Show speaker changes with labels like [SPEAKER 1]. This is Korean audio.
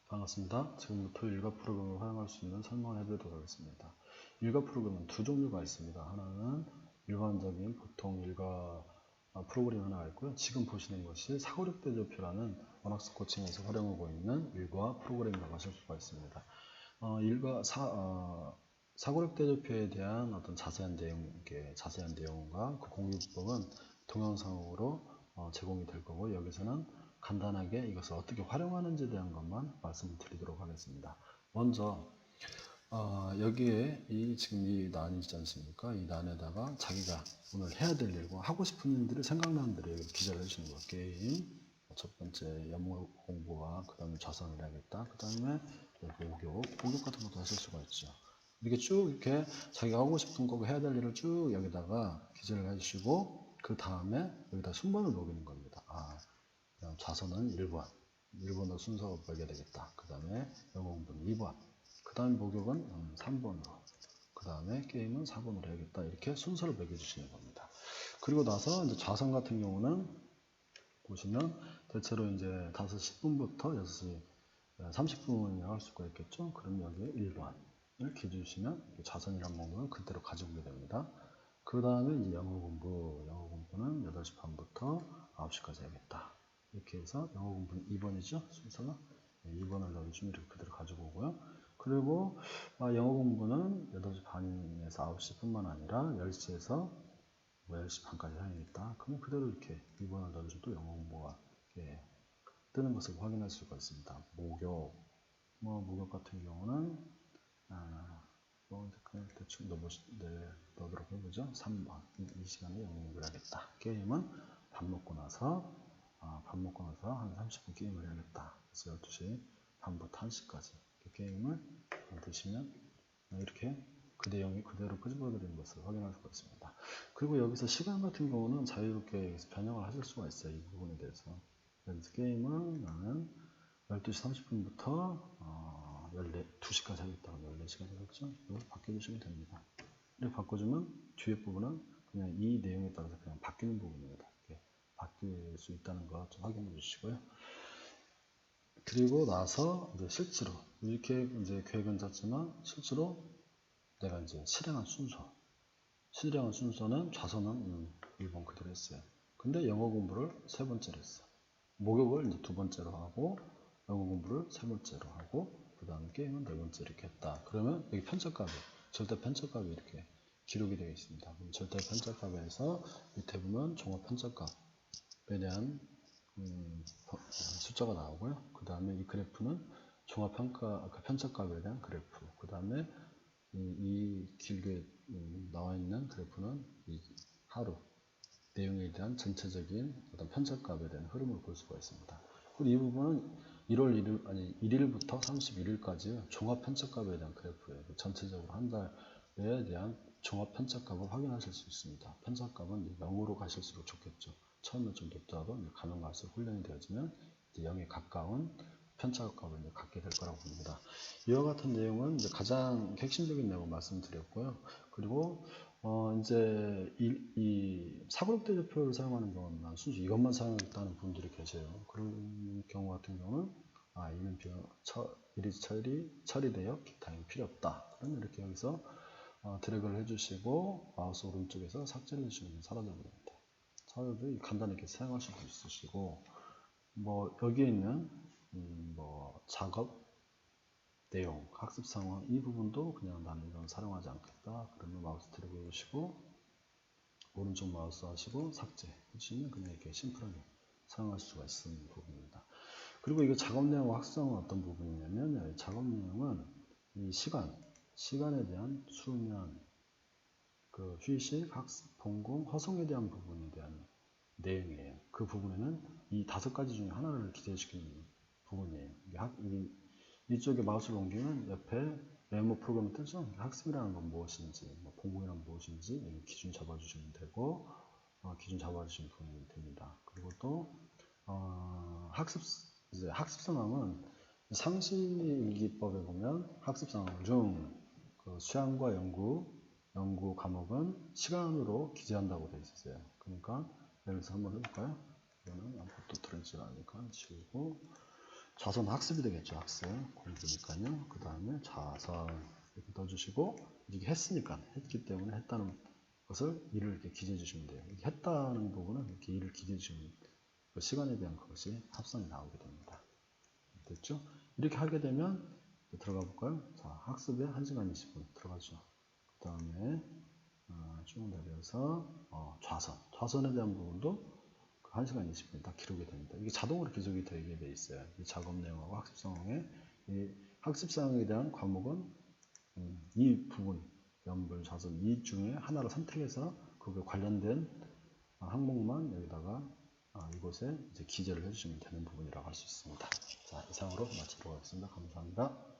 [SPEAKER 1] 반갑습니다. 지금부터 일과 프로그램을 활용할 수 있는 설명을 해드리도록 하겠습니다. 일과 프로그램은 두 종류가 있습니다. 하나는 일반적인 보통 일과 프로그램이 하나가 있고요. 지금 보시는 것이 사고력 대조표라는 원학습 코칭에서 활용하고 있는 일과 프로그램이라고 하실 수가 있습니다. 사고력 대조표에 대한 어떤 자세한 내용과 그 공유법은 동영상으로 제공이 될 거고, 여기서는 간단하게 이것을 어떻게 활용하는지에 대한 것만 말씀을 드리도록 하겠습니다. 먼저 여기에 지금 이 난이 있지 않습니까? 이 난에다가 자기가 오늘 해야 될 일과 하고 싶은 일들을 생각나는 대로 여기 기재를 해주시는 거예요. 게임, 첫 번째 영어 공부와 그 다음에 자선을 해야겠다. 그 다음에 목욕 같은 것도 하실 수가 있죠. 이렇게 쭉 이렇게 자기가 하고 싶은 거 해야 될 일을 쭉 여기다가 기재를 해주시고, 그 다음에 여기다 순번을 녹이는 겁니다. 자선은 1번으로 순서가 벌게 되겠다. 그 다음에 영어 공부는 2번, 그 다음에 목욕은 3번으로, 그 다음에 게임은 4번으로 해야겠다. 이렇게 순서를 매겨주시는 겁니다. 그리고 나서 이제 자선 같은 경우는 보시면 대체로 이제 5시 10분부터 6시 30분이라고 할 수가 있겠죠. 그럼 여기에 1번을 기재주시면 자선이라는 부분을 그대로 가지고 오게 됩니다. 그 다음에 이제 영어 공부는 8시 반부터 9시까지 해야겠다. 이렇게 해서 영어 공부는 2번이죠. 순서가 2번을 넣어주시면 이렇게 그대로 가지고 오고요. 그리고 영어 공부는 8시 반에서 9시 뿐만 아니라 10시에서 10시 반까지 해야겠다. 그러면 그대로 이렇게 2번을 넣어주시면 또 영어 공부가 뜨는 것을 확인할 수가 있습니다. 목욕 같은 경우는 그냥 대충 넣도록 해보죠. 3번. 이 시간에 영어 공부를 하겠다. 게임은 밥 먹고 나서 한 30분 게임을 해야겠다. 그래서 12시 반부터 1시까지 게임을 드시면 이렇게 그 내용이 그대로 끄집어드리는 것을 확인할 수가 있습니다. 그리고 여기서 시간 같은 경우는 자유롭게 변형을 하실 수가 있어요. 이 부분에 대해서. 그래서 게임은 나는 12시 30분부터 2시까지 하겠다고 14시간 하겠죠? 이걸 바꿔주시면 됩니다. 이렇게 바꿔주면 뒤에 부분은 그냥 이 내용에 따라서 그냥 바뀌는 부분입니다. 이렇게 바뀔 수 있다는 거 좀 확인해 주시고요. 그리고 나서 이제 실제로 이렇게 이제 계획은 짰지만 실제로 내가 이제 실행한 순서는 좌선은 1번 그대로 했어요. 근데 영어 공부를 3번째로 했어. 목욕을 이제 2번째로 하고 영어 공부를 3번째로 하고 그 다음 게임은 4번째 이렇게 했다. 그러면 여기 편차값이 절대 편차값이 이렇게 기록이 되어 있습니다. 그럼 절대 편차값에서 밑에 보면 종합 편차값에 대한 숫자가 나오고요. 그 다음에 이 그래프는 종합 편차값에 대한 그래프. 그 다음에 이 길게 나와 있는 그래프는 이 하루 내용에 대한 전체적인 어떤 편차값에 대한 흐름을 볼 수가 있습니다. 그리고 이 부분은 1일부터 31일까지 종합 편차값에 대한 그래프예요. 전체적으로 한 달에 대한 종합 편차값을 확인하실 수 있습니다. 편차값은 0으로 가실수록 좋겠죠. 처음에 좀 높더라도 가면 갈수록 훈련이 되어지면 0에 가까운 편차값을 갖게 될 거라고 봅니다. 이와 같은 내용은 이제 가장 핵심적인 내용을 말씀드렸고요. 그리고 이제 이 사고력 대조표를 사용하는 경우는 순수 이것만 사용했다는 분들이 계세요. 그런 경우 같은 경우는 이는 일이 처리되어 기타임이 필요 없다. 그러면 이렇게 여기서 드래그를 해주시고 마우스 오른쪽에서 삭제를 해주시면 사라져버립니다. 사라져도 간단히 이렇게 사용하실 수 있으시고, 여기에 있는 작업 내용, 학습 상황 이 부분도 그냥 나는 이건 사용하지 않겠다. 그러면 마우스 드래그 해주시고 오른쪽 마우스 하시고 삭제 해주시면 그냥 이렇게 심플하게 사용할 수가 있는 부분입니다. 그리고 이거 작업 내용 학습상은 어떤 부분이냐면 작업 내용은 이 시간에 대한 수면, 그 휴식, 학습, 본공, 허송에 대한 부분에 대한 내용이에요. 그 부분에는 이 5가지 중에 하나를 기재시키는 부분이에요. 이쪽에 마우스를 옮기면 옆에 메모 프로그램이 뜨죠. 학습이라는 건 무엇인지, 본공이란 무엇인지 기준 잡아주시면 되고, 기준 잡아주시면 됩니다. 그리고 또 학습 상황은 상시일기법에 보면 학습 상황 중 그 수양과 연구 과목은 시간으로 기재한다고 되어 있어요. 그러니까 여기서 한번 해볼까요? 이거는 아무것도 들어있지 않으니까 지우고, 좌선 학습이 되겠죠. 학습 공부니까요. 그 다음에 좌선 이렇게 넣어주시고 이게 했으니까 했기 때문에 했다는 것을 일을 이렇게 기재해 주시면 돼요. 이렇게 했다는 부분은 이렇게 일을 기재해 주시면 그 시간에 대한 그것이 합산이 나오게 됩니다. 됐죠? 이렇게 하게 되면 들어가 볼까요? 자, 학습에 1시간 20분 들어가죠. 그 다음에 쭉 내려서 좌선에 대한 부분도 1시간 20분 딱 기록이 됩니다. 이게 자동으로 기록이 되게 돼 있어요. 이 작업 내용하고 학습 상황에 이 학습 상황에 대한 과목은 이 부분 연불 좌선 이 중에 하나를 선택해서 그게 관련된 항목만 여기다가 이곳에 이제 기재를 해주시면 되는 부분이라고 할 수 있습니다. 자, 이상으로 마치도록 하겠습니다. 감사합니다.